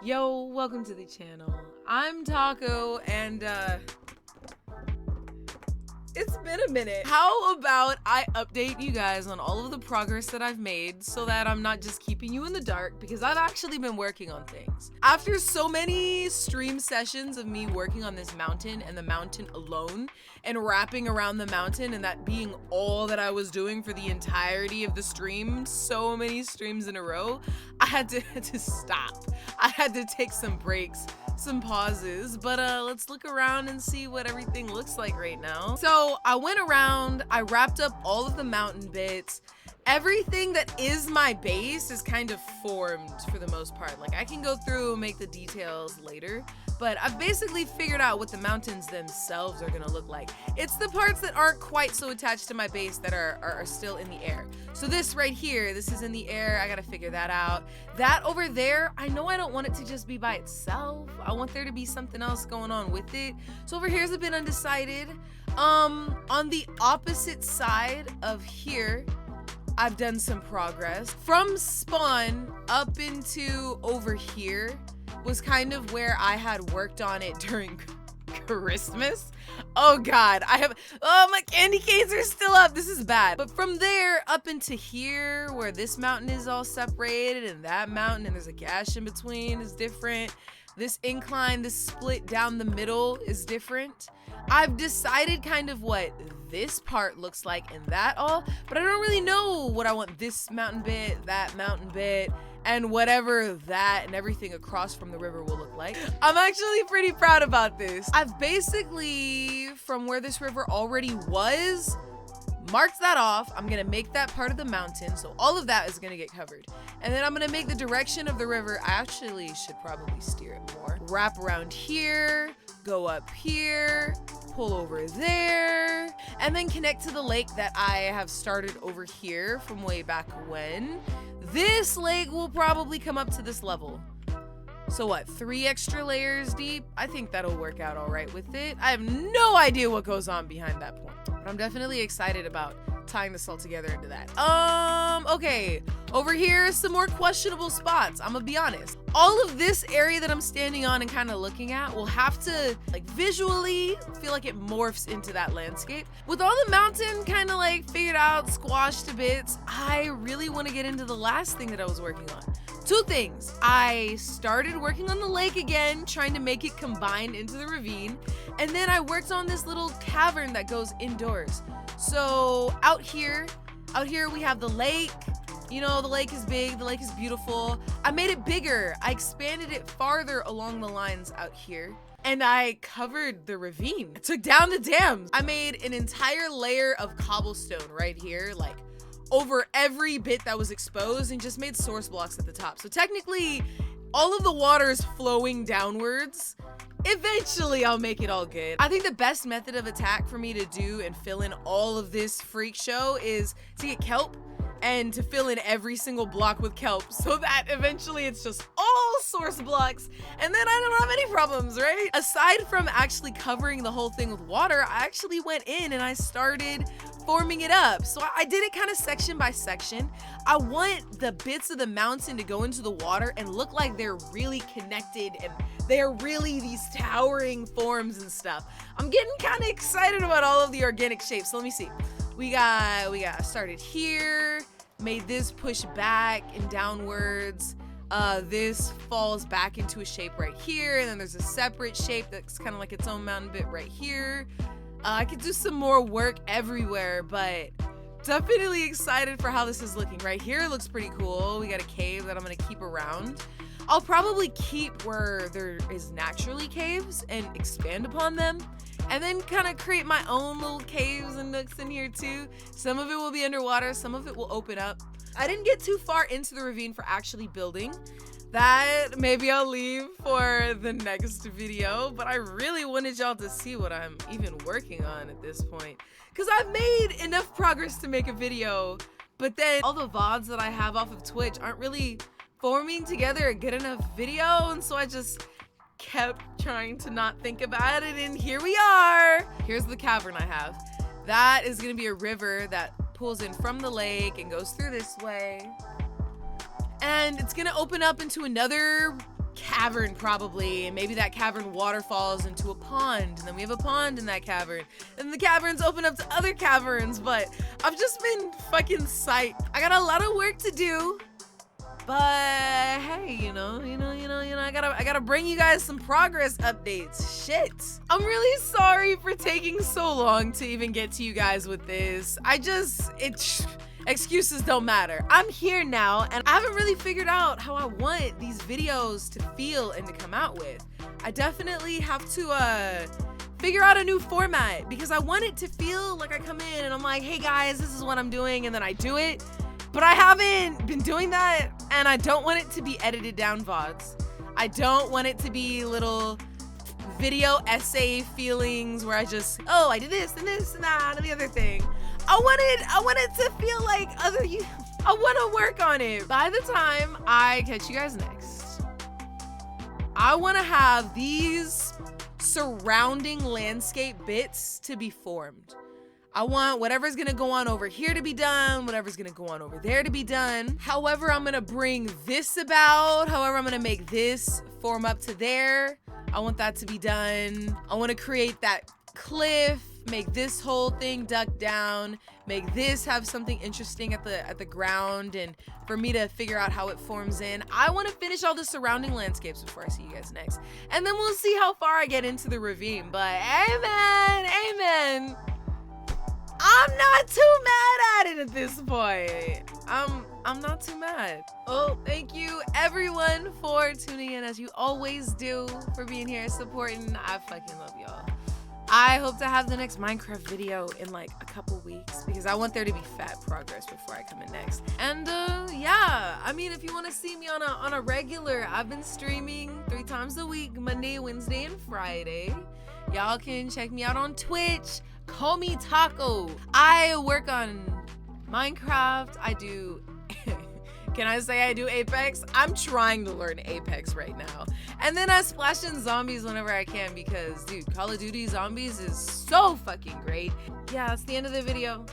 Yo, welcome to the channel. I'm Taco, and it's been a minute. How about I update you guys on all of the progress that I've made so that I'm not just keeping you in the dark, because I've actually been working on things. After so many stream sessions of me working on this mountain and the mountain alone and wrapping around the mountain, and that being all that I was doing for the entirety of the stream, so many streams in a row, I had to stop. I had to take some breaks, some pauses, but let's look around and see what everything looks like right now. So I went around, I wrapped up all of the mountain bits. Everything that is my base is kind of formed for the most part. Like, I can go through and make the details later, but I've basically figured out what the mountains themselves are gonna look like. It's the parts that aren't quite so attached to my base that are still in the air. So this right here, this is in the air. I gotta figure that out. That over there, I know I don't want it to just be by itself. I want there to be something else going on with it. So over here's a bit undecided. On the opposite side of here, I've done some progress. From spawn up into over here was kind of where I had worked on it during Christmas. Oh God, my candy canes are still up. This is bad. But from there up into here, where this mountain is all separated and that mountain, and there's a gash in between, is different. This incline, this split down the middle is different. I've decided kind of what this part looks like and that all, but I don't really know what I want this mountain bit, that mountain bit, and whatever that and everything across from the river will look like. I'm actually pretty proud about this. I've basically, from where this river already was, marked that off. I'm gonna make that part of the mountain, so all of that is gonna get covered. And then I'm gonna make the direction of the river. I actually should probably steer it more. Wrap around here, go up here, pull over there, and then connect to the lake that I have started over here from way back when. This lake will probably come up to this level. So what, 3 extra layers deep? I think that'll work out all right with it. I have no idea what goes on behind that point, but I'm definitely excited about tying this all together into that. Okay, over here, some more questionable spots. I'm gonna be honest. All of this area that I'm standing on and kind of looking at will have to, like, visually feel like it morphs into that landscape. With all the mountain kind of like figured out, squashed to bits, I really want to get into the last thing that I was working on. 2 things. I started working on the lake again, trying to make it combined into the ravine. And then I worked on this little cavern that goes indoors. So out here we have the lake. You know, the lake is big, the lake is beautiful. I made it bigger. I expanded it farther along the lines out here. And I covered the ravine. I took down the dams. I made an entire layer of cobblestone right here, like over every bit that was exposed, and just made source blocks at the top. So technically, all of the water is flowing downwards. Eventually, I'll make it all good. I think the best method of attack for me to do and fill in all of this freak show is to get kelp and to fill in every single block with kelp, so that eventually it's just all source blocks, and then I don't have any problems, right? Aside from actually covering the whole thing with water, I actually went in and I started forming it up. So I did it kind of section by section. I want the bits of the mountain to go into the water and look like they're really connected and they're really these towering forms and stuff. I'm getting kind of excited about all of the organic shapes. So let me see. We got started here, made this push back and downwards. This falls back into a shape right here, and then there's a separate shape that's kind of like its own mountain bit right here. I could do some more work everywhere, but definitely excited for how this is looking. Right here it looks pretty cool. We got a cave that I'm gonna keep around. I'll probably keep where there is naturally caves and expand upon them, and then kind of create my own little caves and nooks in here too. Some of it will be underwater, some of it will open up. I didn't get too far into the ravine for actually building. That maybe I'll leave for the next video, but I really wanted y'all to see what I'm even working on at this point, because I've made enough progress to make a video, but then all the VODs that I have off of Twitch aren't really forming together a good enough video, and so I just kept trying to not think about it, and here we are. Here's the cavern I have. That is gonna be a river that pulls in from the lake and goes through this way. And it's gonna open up into another cavern probably, and maybe that cavern waterfalls into a pond, and then we have a pond in that cavern, and the caverns open up to other caverns. But I've just been fucking psyched. I got a lot of work to do, but hey, I gotta bring you guys some progress updates. Shit, I'm really sorry for taking so long to even get to you guys with this. Excuses don't matter. I'm here now, and I haven't really figured out how I want these videos to feel and to come out with. I definitely have to figure out a new format, because I want it to feel like I come in and I'm like, hey guys, this is what I'm doing, and then I do it. But I haven't been doing that, and I don't want it to be edited down VODs. I don't want it to be little video essay feelings where I just, oh, I did this and this and that and the other thing. I want it to feel like I want to work on it. By the time I catch you guys next, I want to have these surrounding landscape bits to be formed. I want whatever's gonna go on over here to be done, whatever's gonna go on over there to be done. However I'm gonna bring this about, however I'm gonna make this form up to there, I want that to be done. I want to create that cliff, make this whole thing duck down, make this have something interesting at the ground, and for me to figure out how it forms in. I want to finish all the surrounding landscapes before I see you guys next, and then we'll see how far I get into the ravine. But amen, I'm not too mad at it at this point. I'm not too mad. Oh, thank you everyone for tuning in, as you always do, for being here supporting. I fucking love y'all. I hope to have the next Minecraft video in like a couple weeks, because I want there to be fat progress before I come in next. And yeah, I mean, if you want to see me on a regular, I've been streaming 3 times a week, Monday, Wednesday, and Friday. Y'all can check me out on Twitch. Call me Taco. I work on Minecraft. I do can I say I do Apex? I'm trying to learn Apex right now. And then I splash in zombies whenever I can, because dude, Call of Duty Zombies is so fucking great. Yeah, that's the end of the video.